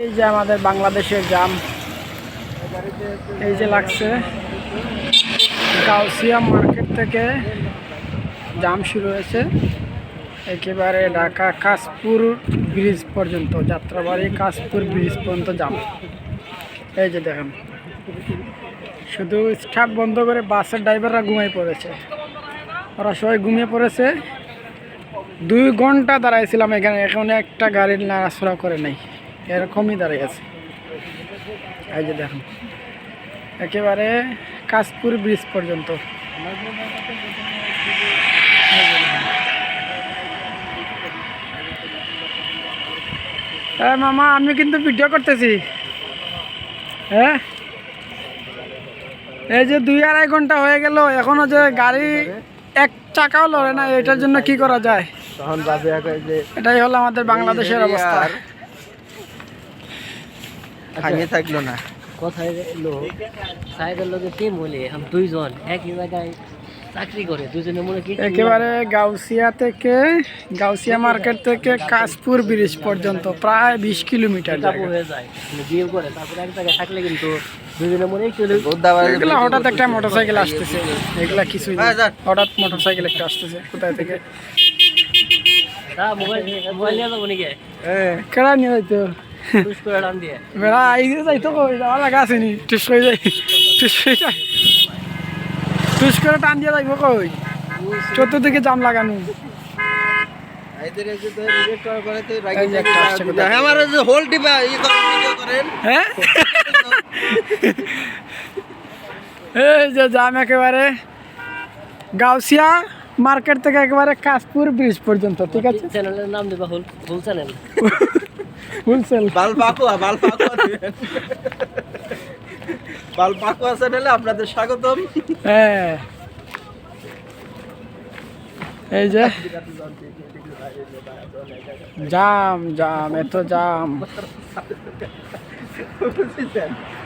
এই যে আমাদের বাংলাদেশের জাম এই যে লাগছে গাউসিয়া মার্কেট থেকে জাম শুরু হয়েছে একেবারে ঢাকা কাশপুর ব্রিজ পর্যন্ত, যাত্রাবাড়ি কাশপুর ব্রিজ পর্যন্ত জাম। এই যে দেখেন, শুধু স্টার্ট বন্ধ করে বাসের ড্রাইভাররা ঘুমিয়ে পড়েছে, ওরা সবাই ঘুমিয়ে পড়েছে। 2 ঘন্টা দাঁড়াইছিলাম এখানে, এখন একটা গাড়ির নাড়াচড়া করে নাই, এরকমই দাঁড়িয়ে আছে। এই যে দেখুন, একেবারে কাশপুর ব্রিজ পর্যন্ত। হ্যাঁ মামা, আমি কিন্তু ভিডিও করতেছি। হ্যাঁ, এই যে 2-2.5 ঘন্টা হয়ে গেল, এখনো যে গাড়ি এক চাকাও লড়ে না, এটার জন্য কি করা যায়? এটাই হলো আমাদের বাংলাদেশের অবস্থা। ভাঙে থাকলো না, কোথায় গেল? সাহেবের লোকে টিম বলে এখন 2 জন একই জায়গায় চাকরি করে, দুজনে মনে কি একেবারে গাউসিয়া মার্কেট থেকে কাশপুর ব্রিজ পর্যন্ত প্রায় 20 কিলোমিটার হয়ে যায়। বিয়ে করে তারপরে এক জায়গায় থাকলে কিন্তু দুজনে মনে এগুলা হঠাৎ একটা মোটরসাইকেল আসতেছে, এগুলা কিছুই না, হঠাৎ মোটরসাইকেল একটা আসতেছে কোথায় থেকে। মোবাইল নিয়ে যাবো নাকি? কেডা নিয়ে যাইতো? পুশ করে টান দিয়ে বেড়া আইতে যাইতো, কই যাওয়া লাগা আসেনি, টুস করে যাই, টুস করে টান দিয়ে যাইব কই? চতুর্দিকে জাম লাগানো। হ্যাঁ, এই যে জাম একেবারে গাউসিয়া মার্কেট থেকে একেবারে কাশপুর ব্রিজ পর্যন্ত। ঠিক আছে, চ্যানেলের নাম দেবা ফুল চ্যানেল, ফুলসেল বালপাকুয়া চ্যানেলে আপনাদের স্বাগতম। হ্যাঁ, এই যে জাম জাম, এত জাম।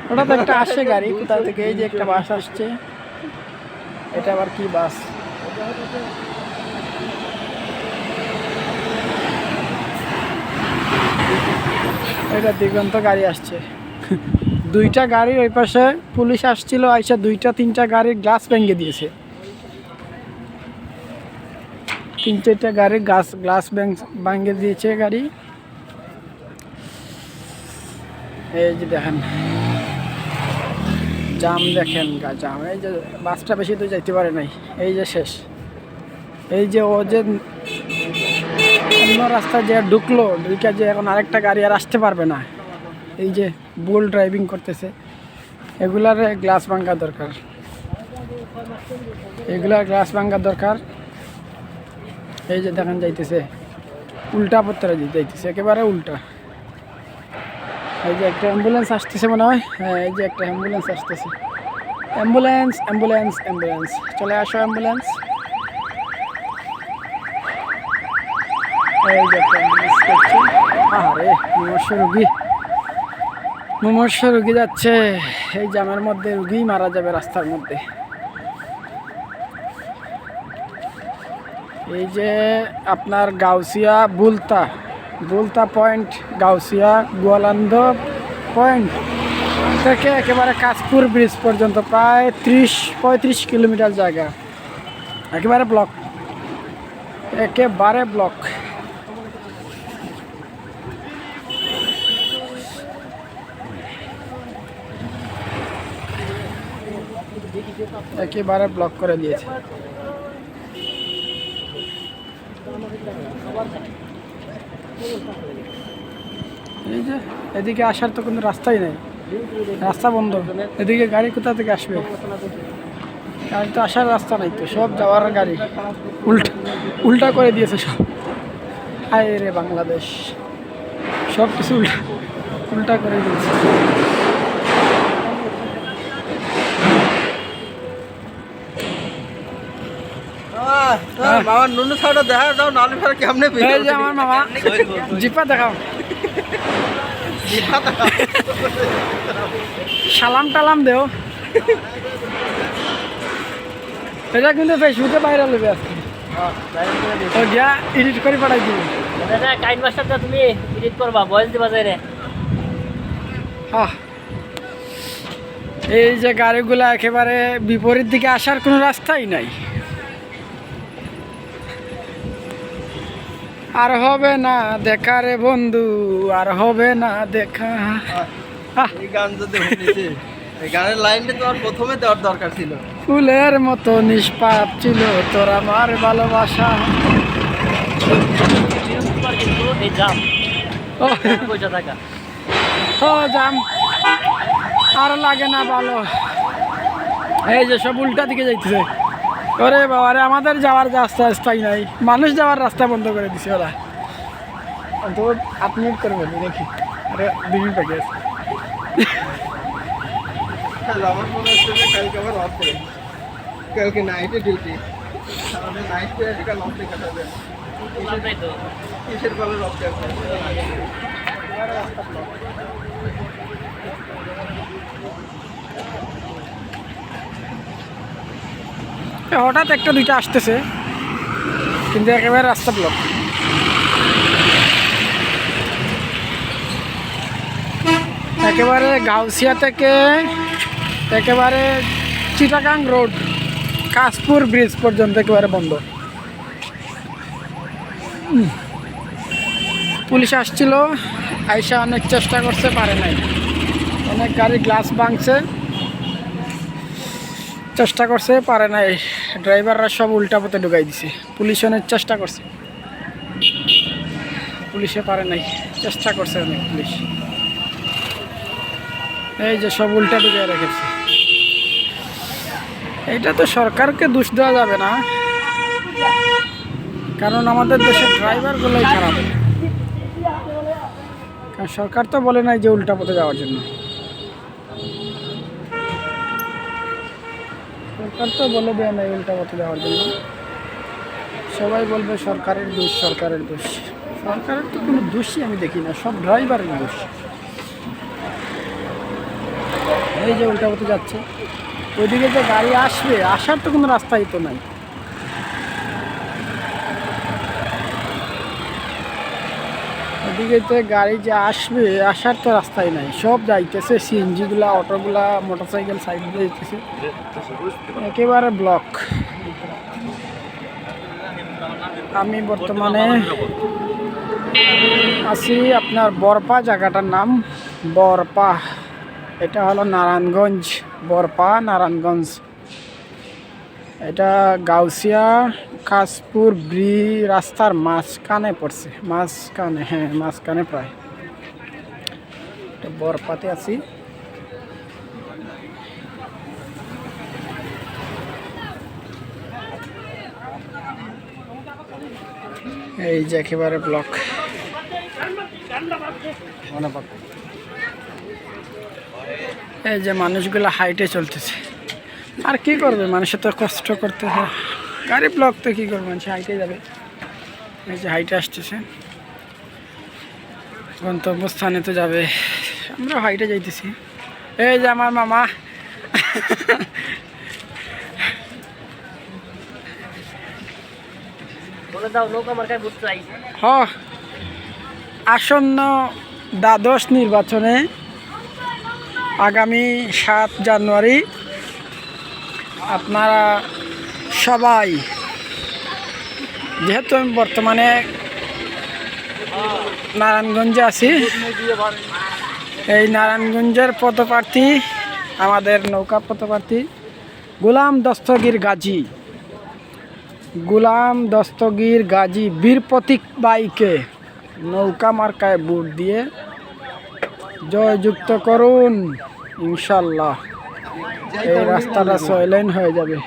ওটা তো একটা আসছে গাড়ি কোথা থেকে, এই যে একটা বাস আসছে, এটা আবার কি বাস? এটা দিগন্ত গাড়ি আসছে, 2টা গাড়ি ওই পাশে পুলিশ আসছিল, আইসা 2-3টা গাড়ির গ্লাস ভেঙে দিয়েছে। 3-4টা গাড়ির গ্লাস ভেঙে দিয়েছে গাড়ি। এই যে দেখেন জাম, দেখেন জাম। এই যে বাসটা বেশি তো যাইতে পারে নাই, এই যে শেষ। এই যে ও যে অন্য রাস্তায় যে ঢুকলো, ঢুকে যে এখন আরেকটা গাড়ি আর আসতে পারবে না। এই যে বুল ড্রাইভিং করতেছে, এগুলার গ্লাস ভাঙা দরকার, এগুলার গ্লাস ভাঙা দরকার। এই যে দেখেন যাইতেছে উল্টা পত্রে যাইতেছে, একেবারে উল্টা। এই যে একটা অ্যাম্বুলেন্স আসতেছে মনে হয়, হ্যাঁ এই যে একটা অ্যাম্বুলেন্স আসতেছে। অ্যাম্বুলেন্স অ্যাম্বুলেন্স অ্যাম্বুলেন্স, চলে আসো অ্যাম্বুলেন্স। এই যে একটা অ্যাম্বুলেন্স করছে। আরে মুমূর্ষু রুগী যাচ্ছে, এই জামের মধ্যে রুগী মারা যাবে রাস্তার মধ্যে। এই যে আপনার গাউসিয়া বুলতা পয়েন্ট, গাউসিয়া গোয়ালন্দ পয়েন্ট থেকে একেবারে কাশপুর ব্রিজ পর্যন্ত প্রায় 30-35 কিলোমিটার জায়গা, একেবারে ব্লক, একেবারে ব্লক। একেবারে ব্লক করে দিয়েছে। এই যে এদিকে আসার তো কোনো রাস্তাই নেই, রাস্তা বন্ধ। এদিকে গাড়ি কোথা থেকে আসবে? গাড়ি তো আসার রাস্তা নাই, তো সব যাওয়ার গাড়ি উল্টা করে দিয়েছে সব। হায় রে বাংলাদেশ, সব কিছু উল্টা করে দিয়েছে। মামা নুনু ছাড়া দেখা যাও, নালি ফেরা কেমনে? এই যে আমার মামা, জিপা দেখাও, সালাম টালাম দেও। এটা কিন্তু ফেসবুকে ভাইরাল হবে আজকে, গিয়া এডিট করে পাঠাই দিবি। কাইন মাস্টারটা তুমি এডিট করবা, ভয়েস দিবা যায় রে। আহ, এই যে গাড়িগুলো একেবারে বিপরীত দিকে আসার কোনো রাস্তাই নাই। আর হবে না দেখা রে বন্ধু, আর হবে না দেখা। আহ, এই গান যদি শুনেছি, এই গানের লাইনটা তো আর প্রথমে দেওয়ার দরকার ছিল। ফুলের মতো নিষ্পাপ ছিল তোর আমার ভালোবাসা। কিন্তু এই জাম ও, পয়সা টাকা ও জাম আর লাগে না ভালো। এই যে সব উল্টা দিকে যাইতেছে। ওরে বাবা রে, আমাদের যাওয়ার রাস্তাই নাই, মানুষ যাওয়ার রাস্তা বন্ধ করে দিছে ওরা। তো আপনি করবেন নাকি? আরে 2 মিনিট বাকি আছে। আমার মনে হচ্ছে যে কালকে আবার অফ করে, কালকে নাইটে ডিউটি, আমাদের নাইটে একটা লস দেখা যাবে। কিসের বলে লস দেখা হঠাৎ একটা দুইটা আসতেছে, কিন্তু একেবারে রাস্তা ব্লক। একেবারে গাউসিয়া থেকে একেবারে চিটাগাং রোড কাশপুর ব্রিজ পর্যন্ত একেবারে বন্ধ। পুলিশ আসছিল, আইসা অনেক চেষ্টা করছে, পারে নাই। অনেক গাড়ি গ্লাস ভাঙছে, চেষ্টা করছে, পারে নাই। ড্রাইভাররা সব উল্টা পথে ঢুকাই দিছে। পুলিশ অনেক চেষ্টা করছে, পুলিশে পারে নাই, চেষ্টা করছে অনেক পুলিশ। এই যে সব উল্টা ঢুকিয়ে রেখেছে। এইটা তো সরকারকে দোষ দেওয়া যাবে না, কারণ আমাদের দেশের ড্রাইভারগুলোই খারাপ। কারণ সরকার তো বলে নাই যে উল্টা পথে যাওয়ার জন্য। সরকার তো বলে দেয় নাই উল্টা পথে যাওয়ার জন্য। সবাই বলবে সরকারের দোষ, সরকারের দোষ। সরকারের তো কোনো দোষই আমি দেখি না, সব ড্রাইভারের দোষ। এই যে উল্টা পথে যাচ্ছে, ওইদিকে যে গাড়ি আসবে, আসার তো কোনো রাস্তাই তো নাই। ওইদিকে গাড়ি যে আসবে, আসার তো রাস্তাই নাই। সব যাইতেছে, সিএনজিগুলা, অটোগুলা, মোটরসাইকেল সাইড দিয়ে যাইতেছে, একেবারে ব্লক। আমি বর্তমানে আছি আপনার বরপা, জায়গাটার নাম বরপা। এটা হলো নারায়ণগঞ্জ, বরপা নারায়ণগঞ্জ। এটা গাউসিয়া কাশপুর রাস্তার মাঝখানে পড়ছে, মাঝখানে, হ্যাঁ মাঝখানে প্রায়। এটা বরপাতে আছি। এই যে একেবারে ব্লক। এই যে মানুষগুলো হাইটে চলতেছে, আর কি করবে, মানুষের তো কষ্ট করতে হয়। গাড়ি ব্লক তো কী করবে, মানুষ হাইটে যাবে। এই যে হাইটে আসতেছে, গন্তব্যস্থানে তো যাবে, আমরা হাইটে যাইতেছি। এই যে আমার মামা, বলে দাও নৌকা মার্কায় ভোট চাই। আসন্ন দ্বাদশ নির্বাচনে আগামী 7 জানুয়ারি আপনারা সবাই, যেহেতু আমি বর্তমানে নারায়ণগঞ্জে আছি, এই নারায়ণগঞ্জের পদপ্রার্থী, আমাদের নৌকা পদপ্রার্থী গোলাম দস্তগীর গাজী, গোলাম দস্তগীর গাজী বীর প্রতীক বাইকে নৌকা মার্কায় ভোট দিয়ে জয়যুক্ত করুন। ইনশাল্লাহ এই রাস্তাটা 6 লেন হয়ে যাবে,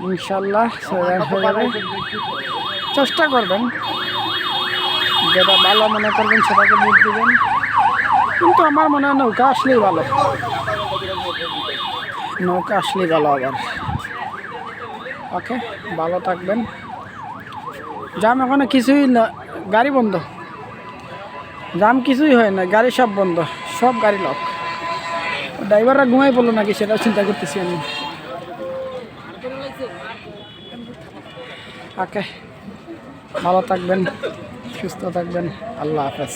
ইনশাল্লাহ 6 লেন হয়ে যাবে। চেষ্টা করবেন, যেটা ভালো মনে করবেন সেটাকে ভোট দেবেন। কিন্তু আমার মনে হয় নৌকা আসলেই ভালো, নৌকা আসলেই ভালো আবার। ওকে, ভালো থাকবেন। জাম এখনো কিছুই না, গাড়ি বন্ধ, জাম কিছুই হয় না, গাড়ি সব বন্ধ, সব গাড়ি লক। ড্রাইভাররা ঘুমাই পড়লো নাকি সেটাও চিন্তা করতেছি আমি। ওকে, ভালো থাকবেন, সুস্থ থাকবেন, আল্লাহ হাফেজ।